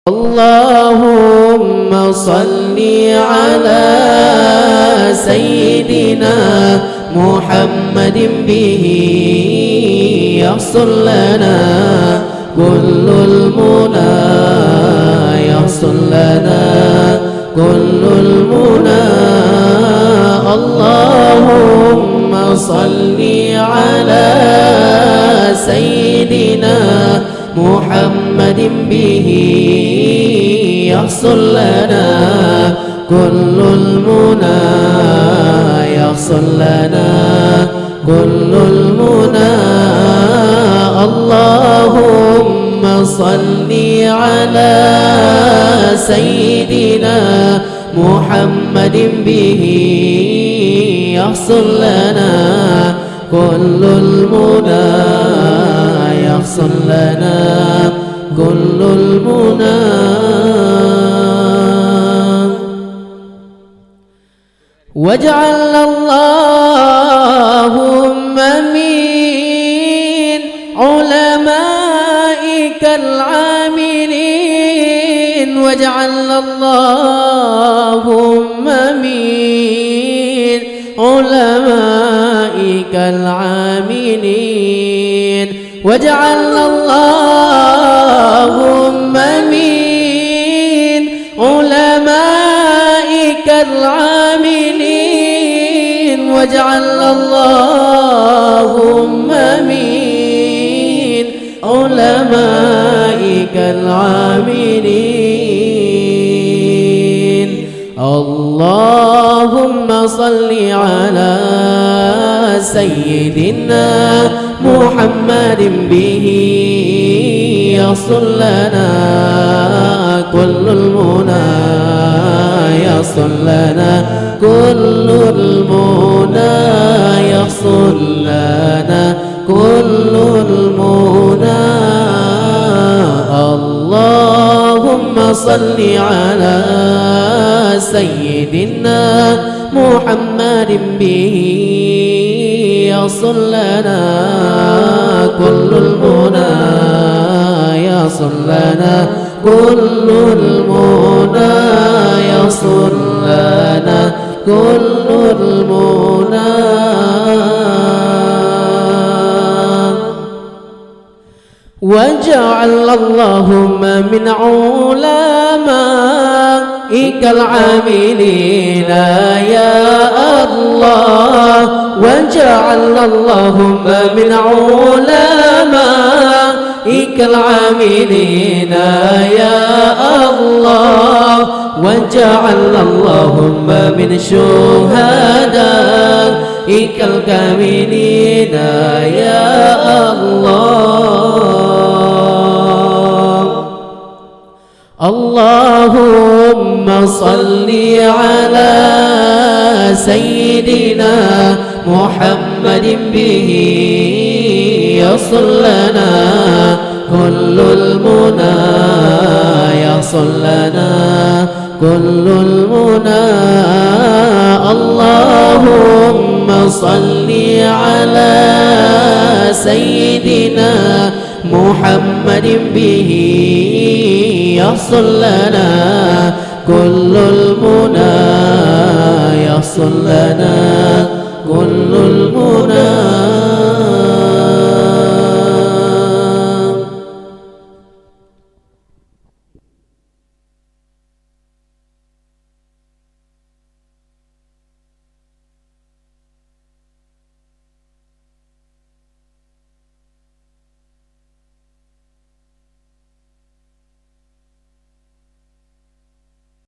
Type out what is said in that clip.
اللهم صل على سيدنا محمد به يحصل لنا كل المنى يحصل لنا كل المنى اللهم صل على سيدنا محمد به يحصل لنا كل المنى يحصل لنا كل المنى اللهم صل على سيدنا محمد به يحصل لنا كل المنى يحصل لنا كل المنى واجعل اللهم من علمائك العاملين واجعل اللهم من علمائك العاملين واجعل اللهم من علمائك العاملين واجعل اللهم من علمائك العاملين اللهم صل على سيدنا محمد به يحصل لنا كل المنى يحصل لنا كل المنى يحصل لنا كل المنى اللهم صل على سيدنا محمد به يحصل لنا كل المنى يحصل لنا كل المنى يحصل لنا كل المنى واجعل اللهم من علمائك العاملين يا الله واجعل اللهم من علمائك العاملين يا الله واجعل اللهم من شهدائك الكاملين يا الله اللهم صل على سيدنا محمد به يحصل لنا كل المنى يحصل لنا كل المنى اللهم صل على سيدنا محمد به يحصل لنا كل المنى يحصل لنا كل المنى